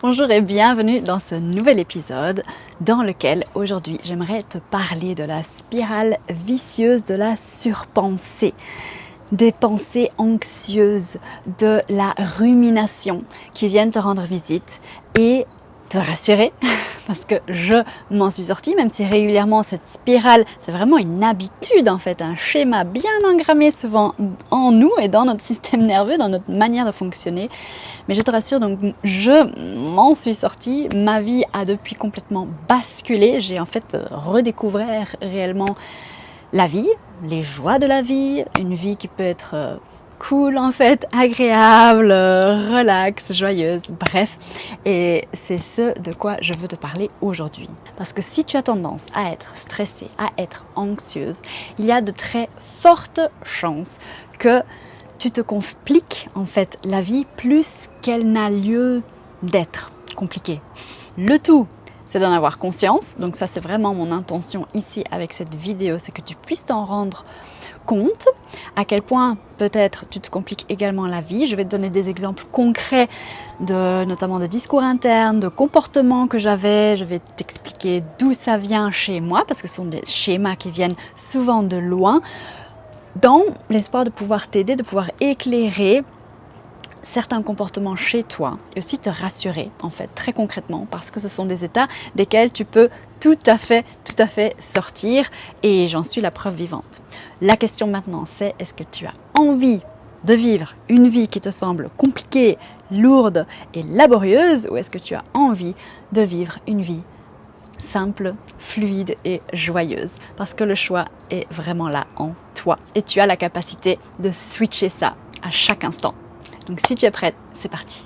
Bonjour et bienvenue dans ce nouvel épisode dans lequel aujourd'hui j'aimerais te parler de la spirale vicieuse de la surpensée, des pensées anxieuses, de la rumination qui viennent te rendre visite et te rassurer parce que je m'en suis sortie, même si régulièrement cette spirale, c'est vraiment une habitude en fait, un schéma bien engrammé souvent en nous et dans notre système nerveux, dans notre manière de fonctionner. Mais je te rassure, donc je m'en suis sortie, ma vie a depuis complètement basculé, j'ai en fait redécouvert réellement la vie, les joies de la vie, une vie qui peut être cool en fait, agréable, relax, joyeuse, bref. Et c'est ce de quoi je veux te parler aujourd'hui. Parce que si tu as tendance à être stressée, à être anxieuse, il y a de très fortes chances que tu te compliques en fait la vie plus qu'elle n'a lieu d'être compliquée. Le tout, c'est d'en avoir conscience. Donc ça, c'est vraiment mon intention ici avec cette vidéo, c'est que tu puisses t'en rendre compte à quel point peut-être tu te compliques également la vie. Je vais te donner des exemples concrets notamment de discours internes, de comportements que j'avais. Je vais t'expliquer d'où ça vient chez moi parce que ce sont des schémas qui viennent souvent de loin, dans l'espoir de pouvoir t'aider, de pouvoir éclairer certains comportements chez toi et aussi te rassurer en fait très concrètement parce que ce sont des états desquels tu peux tout à fait sortir et j'en suis la preuve vivante. La question maintenant c'est est-ce que tu as envie de vivre une vie qui te semble compliquée, lourde et laborieuse ou est-ce que tu as envie de vivre une vie simple, fluide et joyeuse parce que le choix est vraiment là en toi et tu as la capacité de switcher ça à chaque instant. Donc si tu es prête, c'est parti.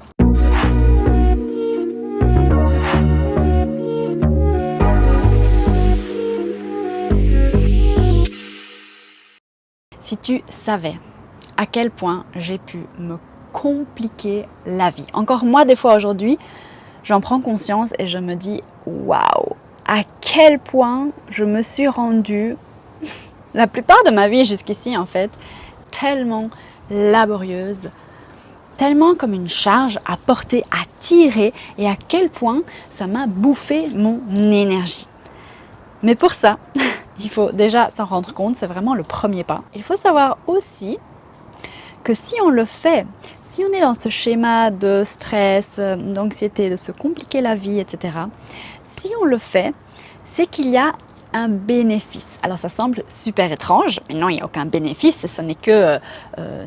Si tu savais à quel point j'ai pu me compliquer la vie, encore moi des fois aujourd'hui, j'en prends conscience et je me dis waouh, à quel point je me suis rendue la plupart de ma vie jusqu'ici en fait tellement laborieuse, tellement comme une charge à porter, à tirer et à quel point ça m'a bouffé mon énergie. Mais pour ça, il faut déjà s'en rendre compte, c'est vraiment le premier pas. Il faut savoir aussi que si on le fait, si on est dans ce schéma de stress, d'anxiété, de se compliquer la vie, etc., si on le fait, c'est qu'il y a un bénéfice. Alors ça semble super étrange, mais non, il n'y a aucun bénéfice, ce n'est que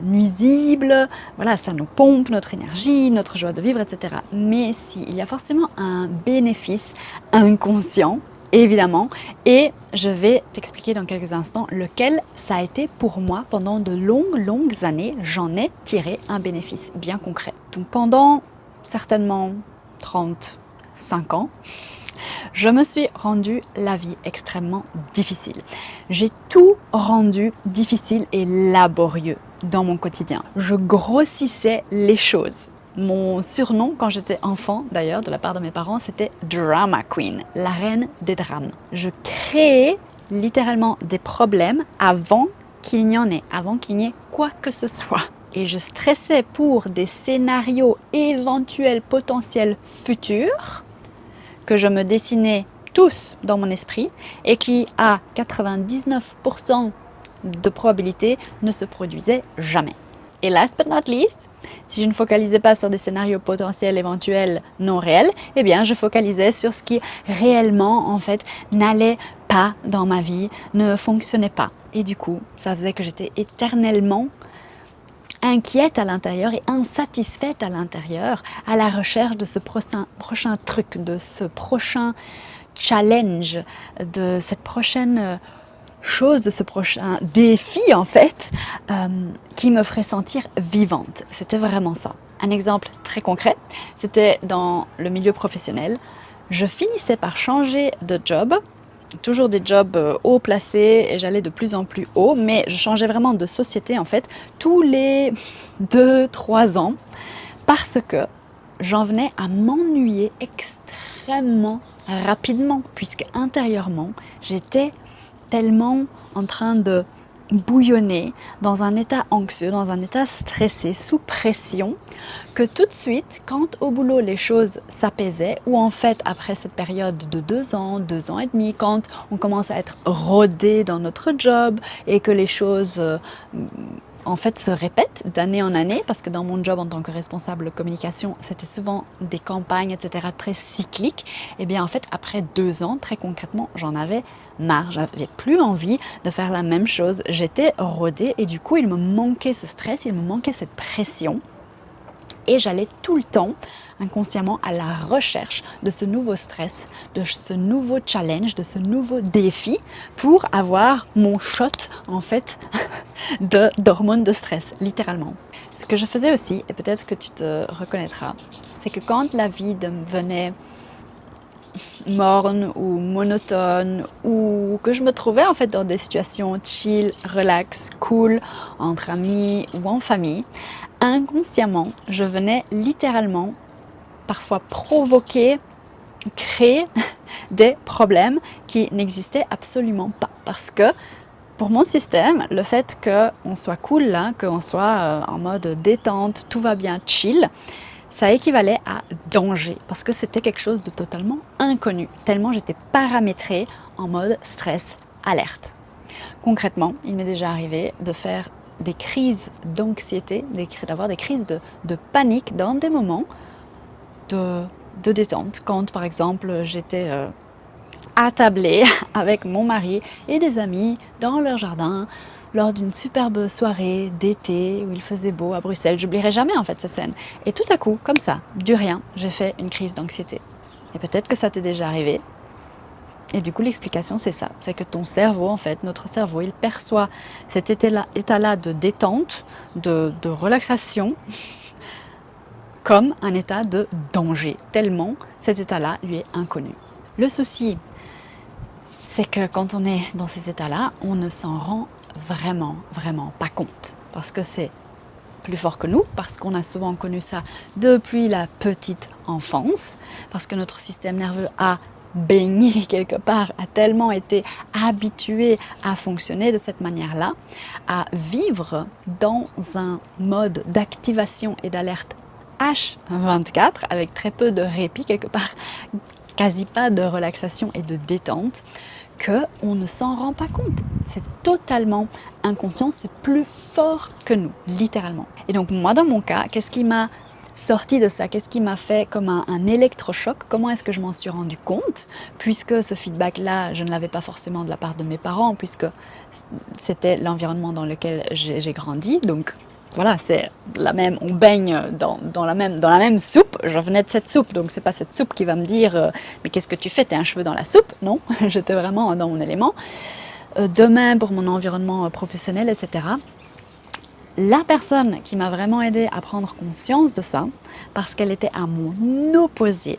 nuisible, voilà, ça nous pompe notre énergie, notre joie de vivre, etc. Mais si, il y a forcément un bénéfice inconscient, évidemment, et je vais t'expliquer dans quelques instants lequel ça a été pour moi pendant de longues années, j'en ai tiré un bénéfice bien concret. Donc pendant certainement 35 ans, je me suis rendu la vie extrêmement difficile. J'ai tout rendu difficile et laborieux dans mon quotidien. Je grossissais les choses. Mon surnom quand j'étais enfant, d'ailleurs, de la part de mes parents, c'était Drama Queen, la reine des drames. Je créais littéralement des problèmes avant qu'il n'y en ait, avant qu'il n'y ait quoi que ce soit. Et je stressais pour des scénarios éventuels, potentiels futurs, que je me dessinais tous dans mon esprit et qui, à 99% de probabilité, ne se produisaient jamais. Et last but not least, si je ne focalisais pas sur des scénarios potentiels, éventuels, non réels, eh bien je focalisais sur ce qui réellement, en fait, n'allait pas dans ma vie, ne fonctionnait pas. Et du coup, ça faisait que j'étais éternellement inquiète à l'intérieur et insatisfaite à l'intérieur, à la recherche de ce prochain truc, de ce prochain challenge, de cette prochaine chose, de ce prochain défi en fait, qui me ferait sentir vivante. C'était vraiment ça. Un exemple très concret, c'était dans le milieu professionnel. Je finissais par changer de job, toujours des jobs haut placés et j'allais de plus en plus haut, mais je changeais vraiment de société en fait tous les 2-3 ans parce que j'en venais à m'ennuyer extrêmement rapidement puisque intérieurement j'étais tellement en train de bouillonner dans un état anxieux, dans un état stressé, sous pression, que tout de suite, quand au boulot les choses s'apaisaient, ou en fait après cette période de 2 ans et demi, quand on commence à être rodé dans notre job et que les choses en fait se répètent d'année en année, parce que dans mon job en tant que responsable communication, c'était souvent des campagnes, etc., très cycliques, et bien en fait après 2 ans, très concrètement, j'en avais marre, j'avais plus envie de faire la même chose, j'étais rodée et du coup il me manquait ce stress, il me manquait cette pression. Et j'allais tout le temps, inconsciemment, à la recherche de ce nouveau stress, de ce nouveau challenge, de ce nouveau défi pour avoir mon shot, en fait, d'hormones de stress, littéralement. Ce que je faisais aussi, et peut-être que tu te reconnaîtras, c'est que quand la vie devenait morne ou monotone, ou que je me trouvais en fait dans des situations chill, relax, cool, entre amis ou en famille, inconsciemment, je venais littéralement parfois provoquer, créer des problèmes qui n'existaient absolument pas. Parce que pour mon système, le fait qu'on soit cool là, qu'on soit en mode détente, tout va bien, chill, ça équivalait à danger, parce que c'était quelque chose de totalement inconnu, tellement j'étais paramétrée en mode stress, alerte. Concrètement, il m'est déjà arrivé de faire des crises d'anxiété, d'avoir des crises de panique dans des moments de détente, quand par exemple j'étais attablée avec mon mari et des amis dans leur jardin, lors d'une superbe soirée d'été où il faisait beau à Bruxelles. J'oublierai jamais en fait cette scène. Et tout à coup, comme ça, du rien, j'ai fait une crise d'anxiété. Et peut-être que ça t'est déjà arrivé. Et du coup, l'explication, c'est ça. C'est que ton cerveau, en fait, notre cerveau, il perçoit cet état-là de détente, de relaxation, comme un état de danger, tellement cet état-là lui est inconnu. Le souci, c'est que quand on est dans ces états-là, on ne s'en rend vraiment pas compte. Parce que c'est plus fort que nous, parce qu'on a souvent connu ça depuis la petite enfance, parce que notre système nerveux a baigné quelque part, a tellement été habitué à fonctionner de cette manière-là, à vivre dans un mode d'activation et d'alerte H24, avec très peu de répit quelque part, quasi pas de relaxation et de détente, qu'on ne s'en rend pas compte. C'est totalement inconscient, c'est plus fort que nous, littéralement. Et donc moi, dans mon cas, qu'est-ce qui m'a sorti de ça? Qu'est-ce qui m'a fait comme un électrochoc? Comment est-ce que je m'en suis rendu compte? Puisque ce feedback-là, je ne l'avais pas forcément de la part de mes parents, puisque c'était l'environnement dans lequel j'ai grandi. Donc voilà, c'est la même, on baigne dans la même soupe. Je venais de cette soupe, donc c'est pas cette soupe qui va me dire mais qu'est-ce que tu fais, t'es un cheveu dans la soupe? Non, j'étais vraiment dans mon élément. De même pour mon environnement professionnel, etc. La personne qui m'a vraiment aidée à prendre conscience de ça, parce qu'elle était à mon opposé,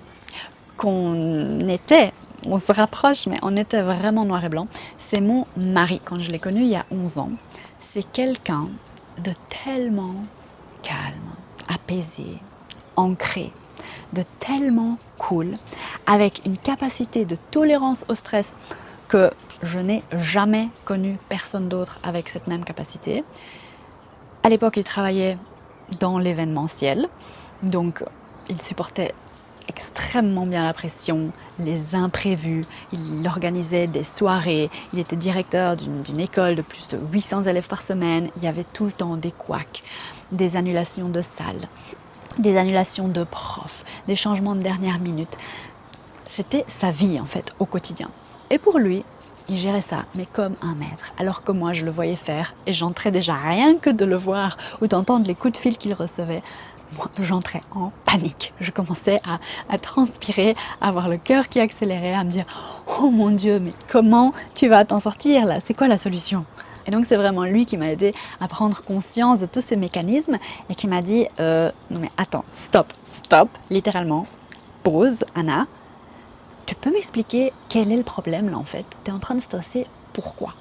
on se rapproche, mais on était vraiment noir et blanc, c'est mon mari. Quand je l'ai connu il y a 11 ans, c'est quelqu'un de tellement calme, apaisé, ancré, de tellement cool, avec une capacité de tolérance au stress que je n'ai jamais connu personne d'autre avec cette même capacité. À l'époque, il travaillait dans l'événementiel, donc il supportait extrêmement bien la pression, les imprévus, il organisait des soirées, il était directeur d'une école de plus de 800 élèves par semaine, il y avait tout le temps des couacs, des annulations de salles, des annulations de profs, des changements de dernière minute. C'était sa vie en fait au quotidien. Et pour lui, il gérait ça, mais comme un maître. Alors que moi, je le voyais faire et j'entrais déjà rien que de le voir ou d'entendre les coups de fil qu'il recevait. Moi, j'entrais en panique. Je commençais à transpirer, à avoir le cœur qui accélérait, à me dire « Oh mon Dieu, mais comment tu vas t'en sortir là? C'est quoi la solution ?» Et donc, c'est vraiment lui qui m'a aidé à prendre conscience de tous ces mécanismes et qui m'a dit « Non mais attends, stop, littéralement, pause, Anna. Tu peux m'expliquer quel est le problème là en fait? Tu es en train de stresser, pourquoi? »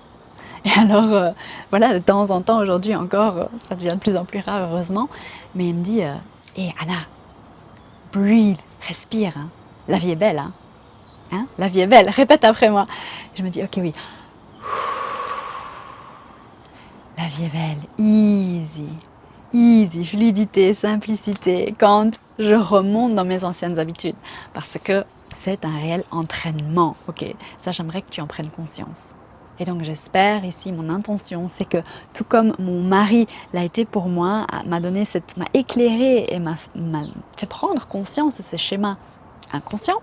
Et alors, voilà, de temps en temps, aujourd'hui encore, ça devient de plus en plus rare, heureusement, mais il me dit Hey Anna, breathe, respire, hein. La vie est belle, hein? Hein? La vie est belle, répète après moi. Je me dis ok, oui. La vie est belle, easy, easy, fluidité, simplicité, quand je remonte dans mes anciennes habitudes. Parce que c'est un réel entraînement, ok? Ça, j'aimerais que tu en prennes conscience. Et donc j'espère ici, mon intention, c'est que tout comme mon mari l'a été pour moi, m'a éclairé et m'a fait prendre conscience de ces schémas inconscients,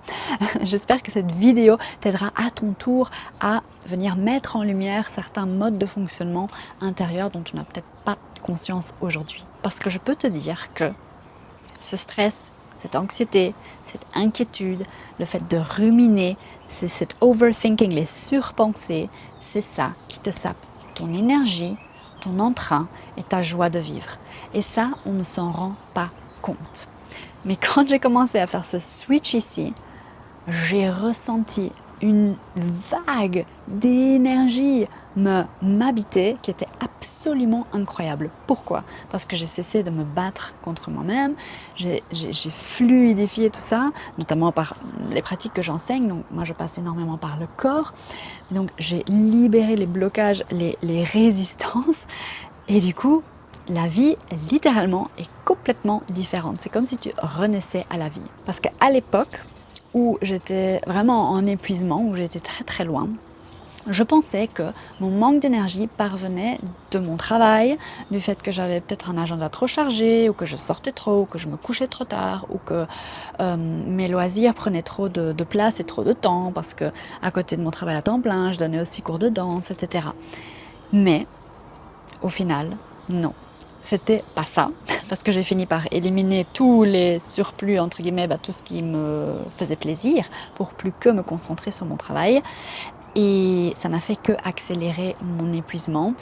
j'espère que cette vidéo t'aidera à ton tour à venir mettre en lumière certains modes de fonctionnement intérieurs dont tu n'as peut-être pas conscience aujourd'hui. Parce que je peux te dire que ce stress, cette anxiété, cette inquiétude, le fait de ruminer, c'est cet overthinking, les surpensées, c'est ça qui te sape ton énergie, ton entrain et ta joie de vivre. Et ça, on ne s'en rend pas compte. Mais quand j'ai commencé à faire ce switch ici, j'ai ressenti une vague d'énergie m'habiter qui était absolument incroyable. Pourquoi? Parce que j'ai cessé de me battre contre moi-même, j'ai fluidifié tout ça, notamment par les pratiques que j'enseigne. Donc moi je passe énormément par le corps, donc j'ai libéré les blocages, les résistances, et du coup la vie littéralement est complètement différente. C'est comme si tu renaissais à la vie. Parce qu'à l'époque où j'étais vraiment en épuisement, où j'étais très très loin, je pensais que mon manque d'énergie parvenait de mon travail, du fait que j'avais peut-être un agenda trop chargé, ou que je sortais trop, ou que je me couchais trop tard, ou que mes loisirs prenaient trop de place et trop de temps, parce que à côté de mon travail à temps plein, je donnais aussi cours de danse, etc. Mais au final, non. C'était pas ça, parce que j'ai fini par éliminer tous les surplus, entre guillemets, tout ce qui me faisait plaisir, pour plus que me concentrer sur mon travail. Et ça n'a fait que accélérer mon épuisement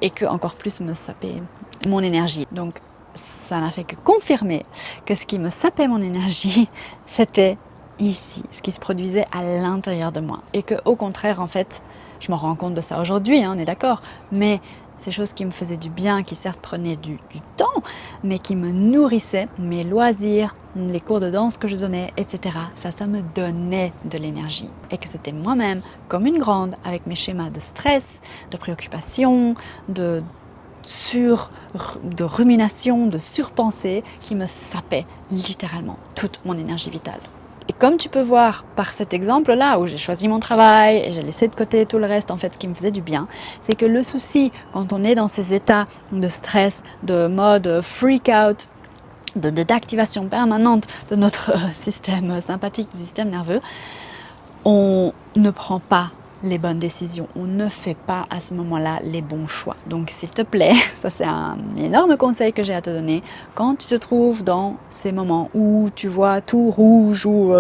et que encore plus me saper mon énergie. Donc ça n'a fait que confirmer que ce qui me sapait mon énergie, c'était ici, ce qui se produisait à l'intérieur de moi. Et que au contraire, en fait, je me rends compte de ça aujourd'hui, on est d'accord, mais ces choses qui me faisaient du bien, qui certes prenaient du temps, mais qui me nourrissaient, mes loisirs, les cours de danse que je donnais, etc. Ça me donnait de l'énergie. Et que c'était moi-même, comme une grande, avec mes schémas de stress, de préoccupation, de rumination, de surpensée, qui me sapaient littéralement toute mon énergie vitale. Et comme tu peux voir par cet exemple-là, où j'ai choisi mon travail et j'ai laissé de côté tout le reste, en fait, ce qui me faisait du bien, c'est que le souci, quand on est dans ces états de stress, de mode freak-out, d'activation permanente de notre système sympathique, du système nerveux, on ne prend pas les bonnes décisions, on ne fait pas à ce moment-là les bons choix. Donc s'il te plaît, ça c'est un énorme conseil que j'ai à te donner, quand tu te trouves dans ces moments où tu vois tout rouge, où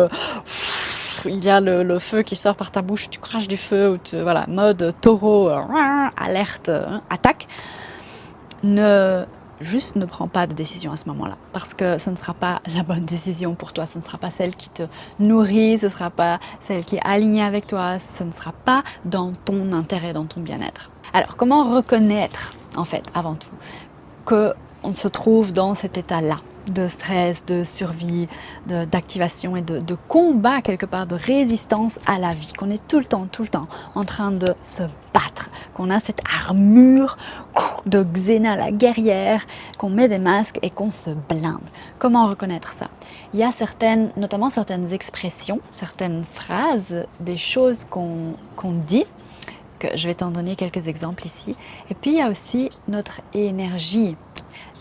il y a le feu qui sort par ta bouche, tu craches du feu, voilà, mode taureau, alerte, attaque, Juste ne prends pas de décision à ce moment-là, parce que ce ne sera pas la bonne décision pour toi, ce ne sera pas celle qui te nourrit, ce ne sera pas celle qui est alignée avec toi, ce ne sera pas dans ton intérêt, dans ton bien-être. Alors, comment reconnaître, en fait, avant tout, qu'on se trouve dans cet état-là de stress, de survie, d'activation et de combat quelque part, de résistance à la vie, qu'on est tout le temps en train de se battre, qu'on a cette armure de Xena la guerrière, qu'on met des masques et qu'on se blinde. Comment reconnaître ça? Il y a notamment certaines expressions, certaines phrases, des choses qu'on dit, que je vais t'en donner quelques exemples ici. Et puis il y a aussi notre énergie,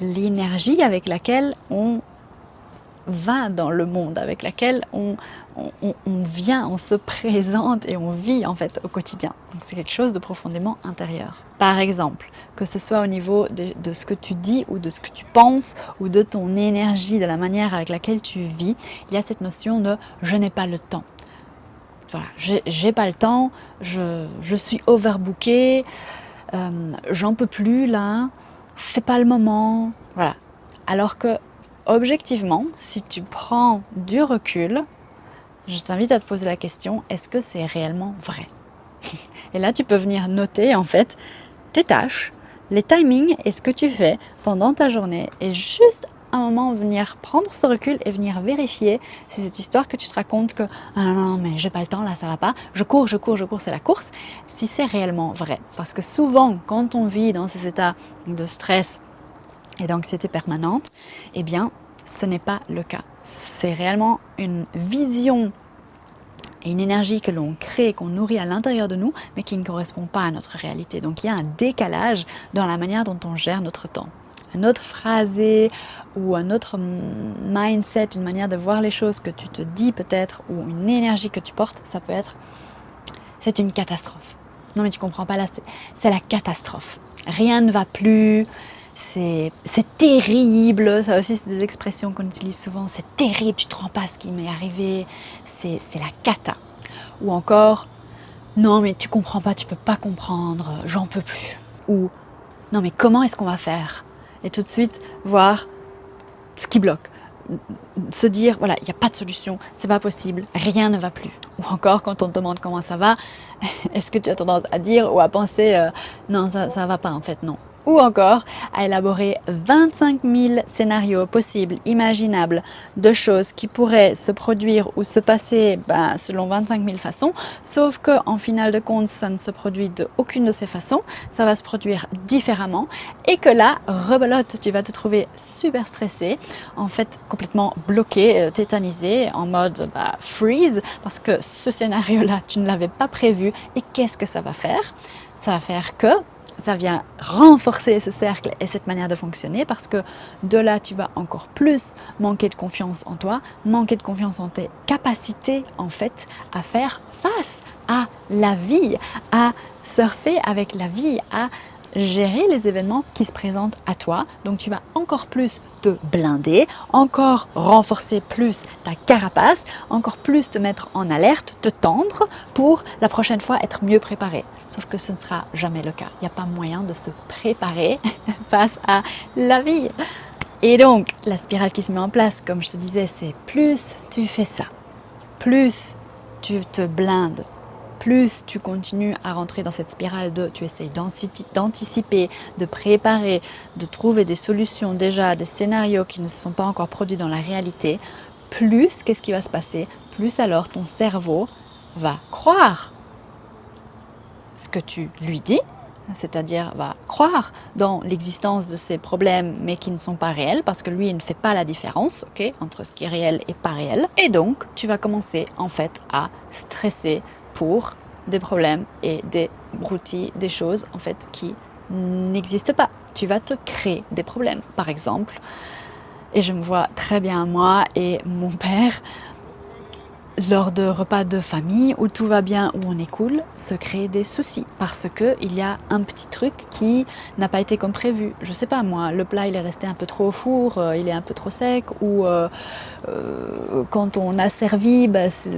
l'énergie avec laquelle on va dans le monde, avec laquelle on vient, on se présente et on vit en fait au quotidien. Donc c'est quelque chose de profondément intérieur. Par exemple, que ce soit au niveau de ce que tu dis ou de ce que tu penses ou de ton énergie, de la manière avec laquelle tu vis, il y a cette notion de « je n'ai pas le temps ». Voilà, j'ai pas le temps, je suis overbookée, j'en peux plus là, c'est pas le moment, voilà. Alors que objectivement, si tu prends du recul, je t'invite à te poser la question, est-ce que c'est réellement vrai? Et là, tu peux venir noter en fait tes tâches, les timings et ce que tu fais pendant ta journée est juste un moment venir prendre ce recul et venir vérifier si cette histoire que tu te racontes que ah non, mais j'ai pas le temps, là ça va pas, je cours, c'est la course, si c'est réellement vrai. Parce que souvent, quand on vit dans ces états de stress et d'anxiété permanente, eh bien, ce n'est pas le cas. C'est réellement une vision et une énergie que l'on crée, qu'on nourrit à l'intérieur de nous, mais qui ne correspond pas à notre réalité. Donc il y a un décalage dans la manière dont on gère notre temps. Un autre phrasé ou un autre mindset, une manière de voir les choses que tu te dis peut-être, ou une énergie que tu portes, ça peut être « c'est une catastrophe ». Non mais tu comprends pas là, c'est la catastrophe. Rien ne va plus, c'est terrible, ça aussi c'est des expressions qu'on utilise souvent, c'est terrible, tu te rends pas ce qui m'est arrivé, c'est la cata. Ou encore, non mais tu comprends pas, tu peux pas comprendre, j'en peux plus. Ou non mais comment est-ce qu'on va faire? Et tout de suite voir ce qui bloque. Se dire, voilà, il n'y a pas de solution, c'est pas possible, rien ne va plus. Ou encore, quand on te demande comment ça va, est-ce que tu as tendance à dire ou à penser, non, ça va pas en fait, non. Ou encore à élaborer 25 000 scénarios possibles, imaginables, de choses qui pourraient se produire ou se passer selon 25 000 façons, sauf qu'en final de compte, ça ne se produit de aucune de ces façons, ça va se produire différemment, et que là, rebelote, tu vas te trouver super stressé, en fait complètement bloqué, tétanisé, en mode freeze, parce que ce scénario-là, tu ne l'avais pas prévu, et qu'est-ce que ça va faire? Ça va faire que ça vient renforcer ce cercle et cette manière de fonctionner, parce que de là, tu vas encore plus manquer de confiance en toi, manquer de confiance en tes capacités en fait à faire face à la vie, à surfer avec la vie, à gérer les événements qui se présentent à toi. Donc tu vas encore plus te blinder, encore renforcer plus ta carapace, encore plus te mettre en alerte, te tendre pour la prochaine fois être mieux préparé. Sauf que ce ne sera jamais le cas. Il n'y a pas moyen de se préparer face à la vie. Et donc la spirale qui se met en place, comme je te disais, c'est plus tu fais ça, plus tu te blindes, plus tu continues à rentrer dans cette spirale de tu essayes d'anticiper, de préparer, de trouver des solutions déjà, des scénarios qui ne se sont pas encore produits dans la réalité, plus qu'est-ce qui va se passer? Plus alors ton cerveau va croire ce que tu lui dis, c'est-à-dire va croire dans l'existence de ces problèmes mais qui ne sont pas réels, parce que lui il ne fait pas la différence entre ce qui est réel et pas réel, et donc tu vas commencer en fait à stresser pour des problèmes et des broutilles, des choses en fait qui n'existent pas. Tu vas te créer des problèmes. Par exemple, et je me vois très bien moi et mon père, lors de repas de famille où tout va bien, où on est cool, se créer des soucis parce qu'il y a un petit truc qui n'a pas été comme prévu. Je sais pas moi, le plat il est resté un peu trop au four, il est un peu trop sec, ou quand on a servi,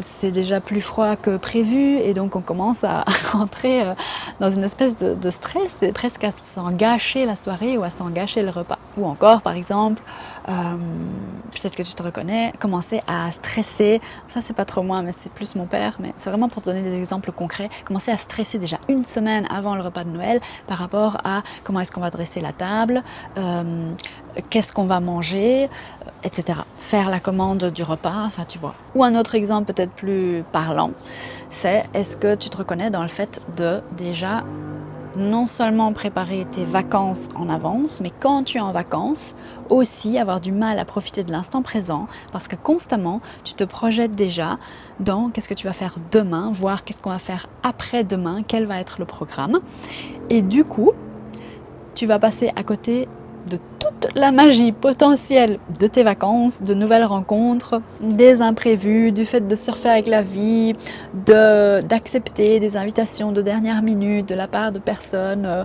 c'est déjà plus froid que prévu, et donc on commence à rentrer dans une espèce de stress, et presque à s'en gâcher la soirée ou à s'en gâcher le repas. Ou encore par exemple, peut-être que tu te reconnais, commencer à stresser, ça c'est pas trop moi, mais c'est plus mon père, mais c'est vraiment pour te donner des exemples concrets, commencer à stresser déjà une semaine avant le repas de Noël par rapport à comment est-ce qu'on va dresser la table, qu'est-ce qu'on va manger, etc. Faire la commande du repas, enfin tu vois. Ou un autre exemple peut-être plus parlant, c'est est-ce que tu te reconnais dans le fait de déjà non seulement préparer tes vacances en avance, mais quand tu es en vacances, aussi avoir du mal à profiter de l'instant présent, parce que constamment, tu te projettes déjà dans qu'est-ce que tu vas faire demain, voire qu'est-ce qu'on va faire après-demain, quel va être le programme. Et du coup, tu vas passer à côté de toute la magie potentielle de tes vacances, de nouvelles rencontres, des imprévus, du fait de surfer avec la vie, d'accepter des invitations de dernière minute de la part de personnes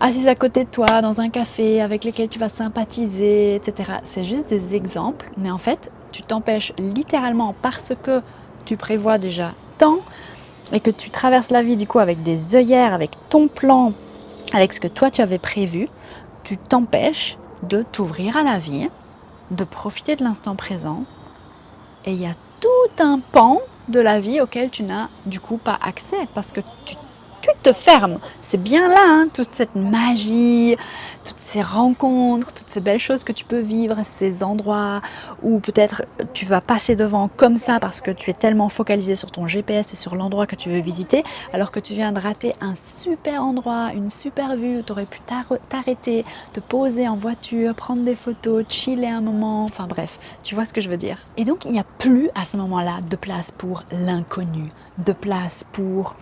assises à côté de toi dans un café avec lesquelles tu vas sympathiser, etc. C'est juste des exemples, mais en fait, tu t'empêches littéralement parce que tu prévois déjà tant et que tu traverses la vie du coup avec des œillères, avec ton plan, avec ce que toi tu avais prévu, tu t'empêches de t'ouvrir à la vie, de profiter de l'instant présent, et il y a tout un pan de la vie auquel tu n'as du coup pas accès, parce que tu te ferme. C'est bien là, hein, toute cette magie, toutes ces rencontres, toutes ces belles choses que tu peux vivre, ces endroits où peut-être tu vas passer devant comme ça parce que tu es tellement focalisé sur ton GPS et sur l'endroit que tu veux visiter, alors que tu viens de rater un super endroit, une super vue où tu aurais pu t'arrêter, te poser en voiture, prendre des photos, chiller un moment, enfin bref, tu vois ce que je veux dire. Et donc il n'y a plus à ce moment-là de place pour l'inconnu, de place pour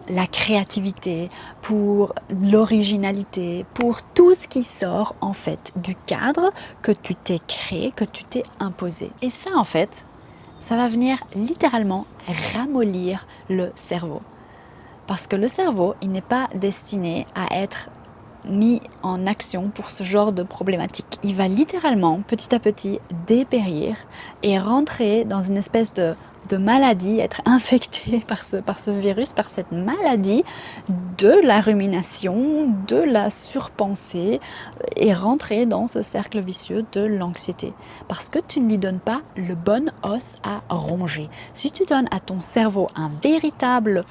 la créativité, pour l'originalité, pour tout ce qui sort en fait du cadre que tu t'es créé, que tu t'es imposé. Et ça en fait, ça va venir littéralement ramollir le cerveau. Parce que le cerveau, il n'est pas destiné à être mis en action pour ce genre de problématique. Il va littéralement, petit à petit, dépérir et rentrer dans une espèce de maladie, être infecté par ce virus, par cette maladie de la rumination, de la surpensée et rentrer dans ce cercle vicieux de l'anxiété. Parce que tu ne lui donnes pas le bon os à ronger. Si tu donnes à ton cerveau un véritable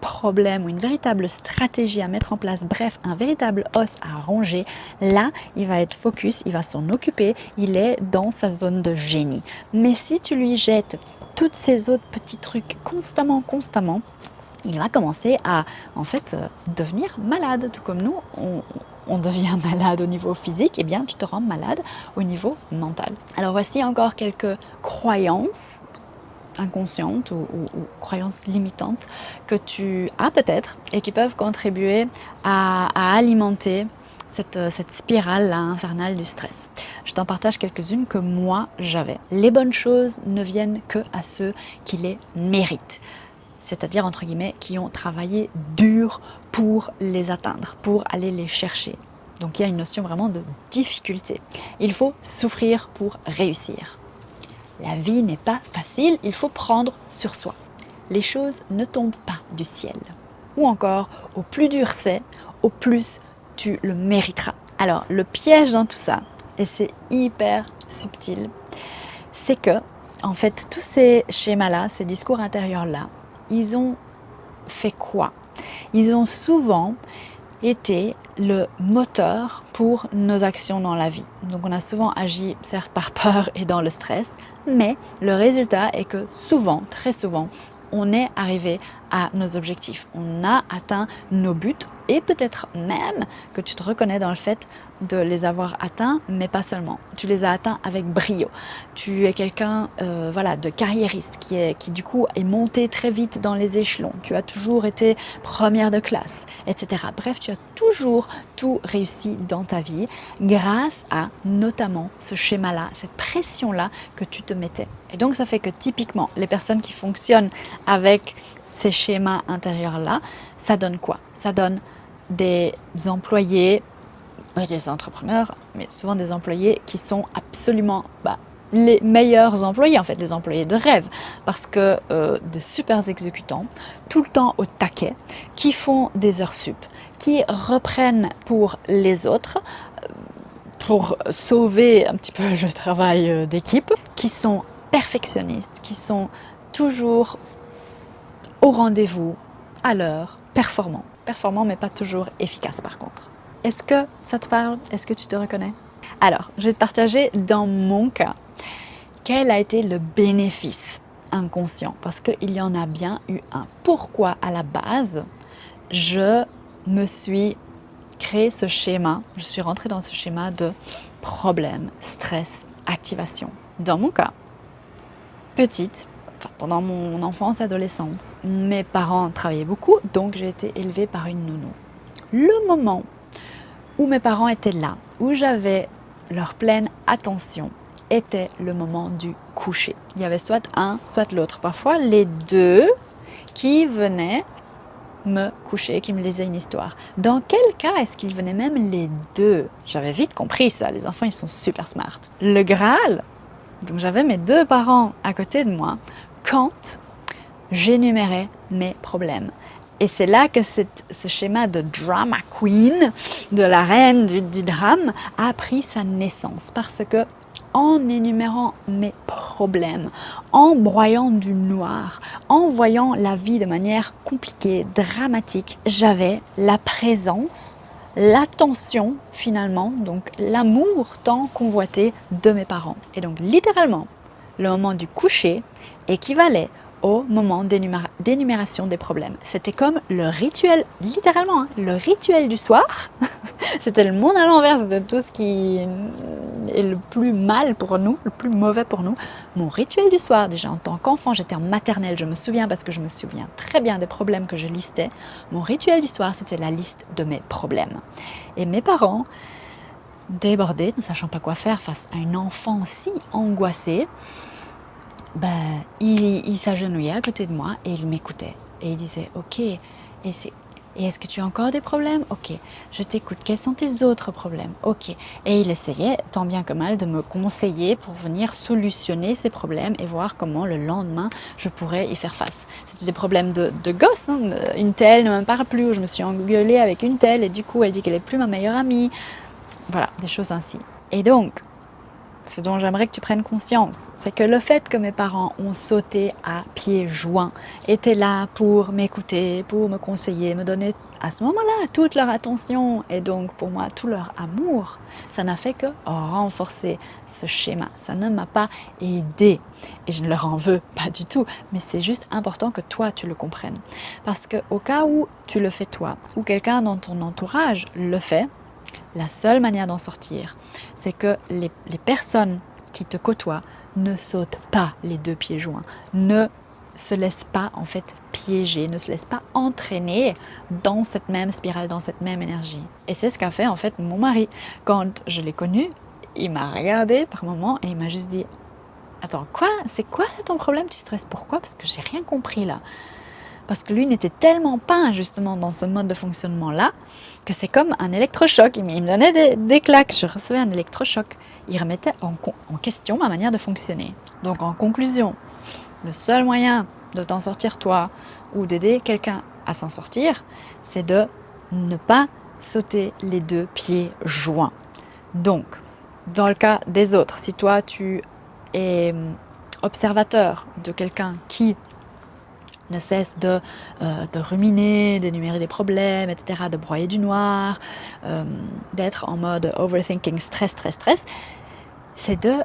problème ou une véritable stratégie à mettre en place, bref, un véritable os à ronger, là, il va être focus, il va s'en occuper, il est dans sa zone de génie. Mais si tu lui jettes tous ces autres petits trucs constamment, il va commencer à, en fait, devenir malade. Tout comme nous, on devient malade au niveau physique, et bien tu te rends malade au niveau mental. Alors voici encore quelques croyances inconscientes ou croyances limitantes que tu as peut-être et qui peuvent contribuer à alimenter cette spirale infernale du stress. Je t'en partage quelques-unes que moi j'avais. Les bonnes choses ne viennent que à ceux qui les méritent. C'est-à-dire, entre guillemets, qui ont travaillé dur pour les atteindre, pour aller les chercher. Donc il y a une notion vraiment de difficulté. Il faut souffrir pour réussir. La vie n'est pas facile, il faut prendre sur soi. Les choses ne tombent pas du ciel. Ou encore, au plus dur c'est, au plus tu le mériteras. Alors, le piège dans tout ça, et c'est hyper subtil, c'est que, en fait, tous ces schémas-là, ces discours intérieurs-là, ils ont fait quoi? Ils ont souvent été le moteur pour nos actions dans la vie. Donc on a souvent agi, certes par peur et dans le stress, mais le résultat est que souvent, très souvent, on est arrivé à nos objectifs. On a atteint nos buts et peut-être même que tu te reconnais dans le fait de les avoir atteints, mais pas seulement. Tu les as atteints avec brio. Tu es quelqu'un de carriériste qui du coup est monté très vite dans les échelons. Tu as toujours été première de classe, etc. Bref, tu as toujours tout réussi dans ta vie grâce à notamment ce schéma-là, cette pression-là que tu te mettais. Et donc ça fait que typiquement, les personnes qui fonctionnent avec ces schémas intérieurs-là, ça donne quoi? Ça donne des employés, des entrepreneurs, mais souvent des employés qui sont absolument les meilleurs employés, en fait, les employés de rêve, parce que de super exécutants, tout le temps au taquet, qui font des heures sup, qui reprennent pour les autres, pour sauver un petit peu le travail d'équipe, qui sont perfectionnistes, qui sont toujours au rendez-vous, à l'heure, performants. Performants, mais pas toujours efficaces par contre. Est-ce que ça te parle? Est-ce que tu te reconnais? Alors, je vais te partager dans mon cas, quel a été le bénéfice inconscient? Parce qu'il y en a bien eu un. Pourquoi à la base, je me suis créé ce schéma, je suis rentrée dans ce schéma de problème, stress, activation. Dans mon cas, petite, pendant mon enfance, adolescence, mes parents travaillaient beaucoup, donc j'ai été élevée par une nounou. Le moment où mes parents étaient là, où j'avais leur pleine attention, était le moment du coucher. Il y avait soit un, soit l'autre. Parfois, les deux qui venaient me coucher, qui me lisaient une histoire. Dans quel cas est-ce qu'ils venaient même les deux? J'avais vite compris ça, les enfants, ils sont super smart. Le Graal, donc j'avais mes deux parents à côté de moi, quand j'énumérais mes problèmes. Et c'est là que ce schéma de drama queen, de la reine du drame, a pris sa naissance. Parce que en énumérant mes problèmes, en broyant du noir, en voyant la vie de manière compliquée, dramatique, j'avais la présence, l'attention finalement, donc l'amour tant convoité de mes parents. Et donc littéralement, le moment du coucher équivalait au moment d'énumération des problèmes. C'était comme le rituel, littéralement, le rituel du soir. C'était le monde à l'envers, c'était tout ce qui est le plus mal pour nous, le plus mauvais pour nous. Mon rituel du soir, déjà en tant qu'enfant, j'étais en maternelle, je me souviens parce que je me souviens très bien des problèmes que je listais. Mon rituel du soir, c'était la liste de mes problèmes. Et mes parents, débordés, ne sachant pas quoi faire face à un enfant si angoissé, il s'agenouillait à côté de moi et il m'écoutait. Et il disait, ok, et est-ce que tu as encore des problèmes? Ok, je t'écoute. Quels sont tes autres problèmes? Ok. Et il essayait, tant bien que mal, de me conseiller pour venir solutionner ces problèmes et voir comment le lendemain, je pourrais y faire face. C'était des problèmes de gosse. Une telle ne me parle plus, ou je me suis engueulée avec une telle et du coup, elle dit qu'elle n'est plus ma meilleure amie. Voilà, des choses ainsi. Et donc, ce dont j'aimerais que tu prennes conscience, c'est que le fait que mes parents ont sauté à pieds joints, étaient là pour m'écouter, pour me conseiller, me donner à ce moment-là toute leur attention et donc pour moi tout leur amour, ça n'a fait que renforcer ce schéma. Ça ne m'a pas aidé et je ne leur en veux pas du tout, mais c'est juste important que toi tu le comprennes. Parce qu'au cas où tu le fais toi ou quelqu'un dans ton entourage le fait, la seule manière d'en sortir, c'est que les personnes qui te côtoient ne sautent pas les deux pieds joints, ne se laissent pas en fait piéger, ne se laissent pas entraîner dans cette même spirale, dans cette même énergie. Et c'est ce qu'a fait en fait mon mari. Quand je l'ai connu, il m'a regardé par moments et il m'a juste dit « Attends, quoi? C'est quoi ton problème? Tu stresses pourquoi? Parce que j'ai rien compris là. » Parce que lui n'était tellement pas justement dans ce mode de fonctionnement-là que c'est comme un électrochoc. Il me donnait des claques, je recevais un électrochoc. Il remettait en question ma manière de fonctionner. Donc en conclusion, le seul moyen de t'en sortir toi ou d'aider quelqu'un à s'en sortir, c'est de ne pas sauter les deux pieds joints. Donc, dans le cas des autres, si toi tu es observateur de quelqu'un qui ne cesse de ruminer, d'énumérer des problèmes, etc., de broyer du noir, d'être en mode overthinking, stress, c'est de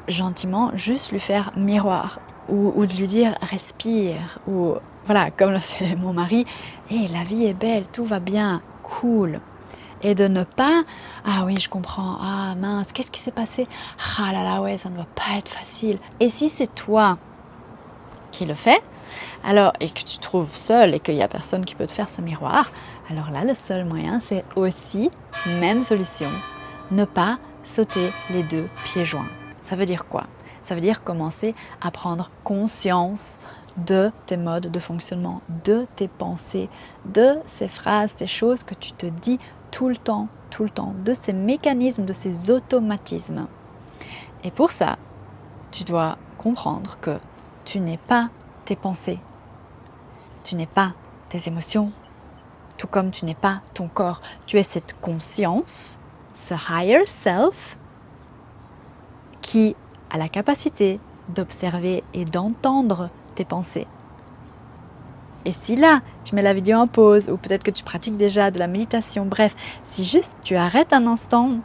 gentiment juste lui faire miroir ou de lui dire respire ou voilà, comme le fait mon mari, hey, la vie est belle, tout va bien, cool. Et de ne pas, ah oui, je comprends, ah mince, qu'est-ce qui s'est passé? Ah là là, ouais, ça ne va pas être facile. Et si c'est toi qui le fais, alors, et que tu te trouves seul et qu'il n'y a personne qui peut te faire ce miroir, alors là, le seul moyen, c'est aussi, même solution, ne pas sauter les deux pieds joints. Ça veut dire quoi? Ça veut dire commencer à prendre conscience de tes modes de fonctionnement, de tes pensées, de ces phrases, ces choses que tu te dis tout le temps, de ces mécanismes, de ces automatismes. Et pour ça, tu dois comprendre que tu n'es pas tes pensées, tu n'es pas tes émotions, tout comme tu n'es pas ton corps. Tu es cette conscience, ce higher self, qui a la capacité d'observer et d'entendre tes pensées. Et si là, tu mets la vidéo en pause, ou peut-être que tu pratiques déjà de la méditation, bref, si juste tu arrêtes un instant,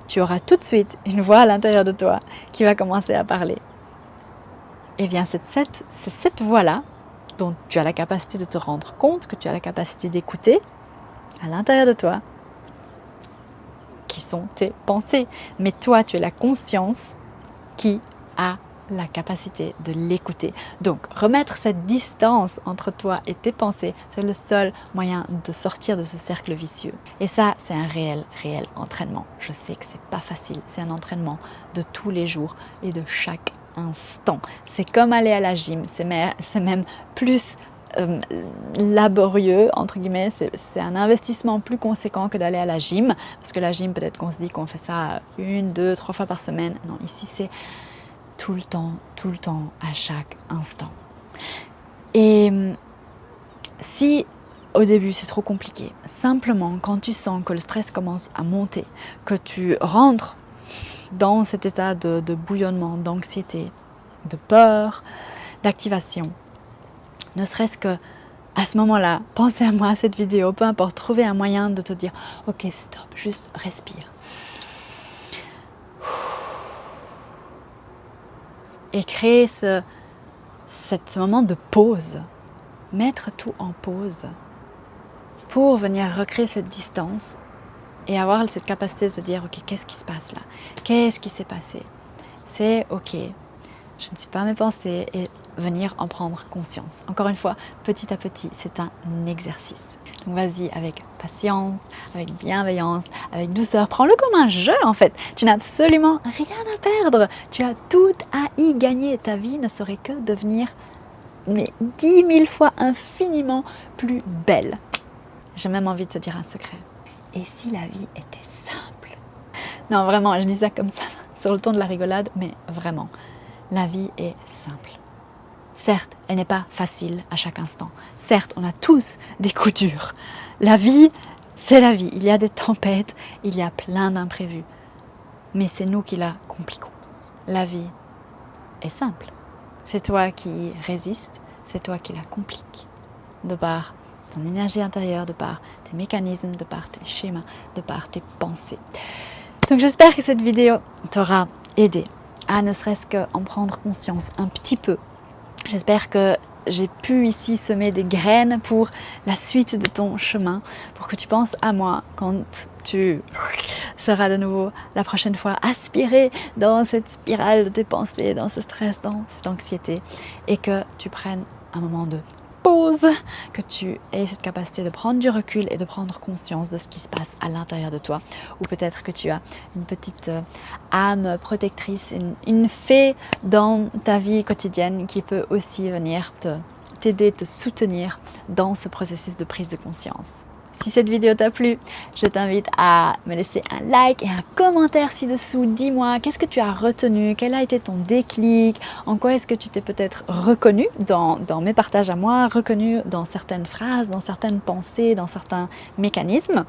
tu auras tout de suite une voix à l'intérieur de toi qui va commencer à parler. Et bien c'est cette voix-là dont tu as la capacité de te rendre compte, que tu as la capacité d'écouter à l'intérieur de toi, qui sont tes pensées. Mais toi, tu es la conscience qui a la capacité de l'écouter. Donc, remettre cette distance entre toi et tes pensées, c'est le seul moyen de sortir de ce cercle vicieux. Et ça, c'est un réel entraînement. Je sais que c'est pas facile. C'est un entraînement de tous les jours et de chaque instant. C'est comme aller à la gym. C'est même plus laborieux, entre guillemets. C'est un investissement plus conséquent que d'aller à la gym. Parce que la gym, peut-être qu'on se dit qu'on fait ça 1, 2, 3 fois par semaine. Non, ici, c'est tout le temps, à chaque instant. Et si au début c'est trop compliqué, simplement quand tu sens que le stress commence à monter, que tu rentres dans cet état de bouillonnement, d'anxiété, de peur, d'activation, ne serait-ce que à ce moment-là, pensez à moi, à cette vidéo, peu importe, trouvez un moyen de te dire « Ok, stop, juste respire. » Et créer ce moment de pause, mettre tout en pause pour venir recréer cette distance et avoir cette capacité de se dire « Ok, qu'est-ce qui se passe là? Qu'est-ce qui s'est passé? » C'est ok, je ne suis pas mes pensées et venir en prendre conscience. Encore une fois, petit à petit, c'est un exercice. Donc vas-y avec patience, avec bienveillance, avec douceur. Prends-le comme un jeu en fait. Tu n'as absolument rien à perdre. Tu as tout à y gagner. Ta vie ne saurait que devenir 10 000 fois infiniment plus belle. J'ai même envie de te dire un secret. Et si la vie était simple? Non, vraiment, je dis ça comme ça, sur le ton de la rigolade, mais vraiment. La vie est simple. Certes, elle n'est pas facile à chaque instant. Certes, on a tous des coups durs. La vie, c'est la vie. Il y a des tempêtes, il y a plein d'imprévus. Mais c'est nous qui la compliquons. La vie est simple. C'est toi qui résistes, c'est toi qui la compliques. De par ton énergie intérieure, de par tes mécanismes, de par tes schémas, de par tes pensées. Donc j'espère que cette vidéo t'aura aidé à ne serait-ce qu'en prendre conscience un petit peu. J'espère que j'ai pu ici semer des graines pour la suite de ton chemin, pour que tu penses à moi quand tu seras de nouveau la prochaine fois aspiré dans cette spirale de tes pensées, dans ce stress, dans cette anxiété, et que tu prennes un moment de pause, que tu aies cette capacité de prendre du recul et de prendre conscience de ce qui se passe à l'intérieur de toi. Ou peut-être que tu as une petite âme protectrice, une fée dans ta vie quotidienne qui peut aussi venir t'aider, te soutenir dans ce processus de prise de conscience. Si cette vidéo t'a plu, je t'invite à me laisser un like et un commentaire ci-dessous. Dis-moi, qu'est-ce que tu as retenu? Quel a été ton déclic? En quoi est-ce que tu t'es peut-être reconnu dans mes partages à moi, reconnu dans certaines phrases, dans certaines pensées, dans certains mécanismes?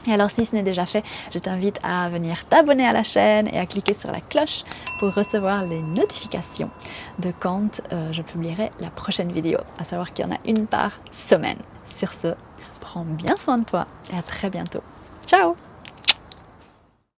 Et alors si ce n'est déjà fait, je t'invite à venir t'abonner à la chaîne et à cliquer sur la cloche pour recevoir les notifications de quand je publierai la prochaine vidéo, à savoir qu'il y en a une par semaine. Sur ce, prends bien soin de toi et à très bientôt. Ciao!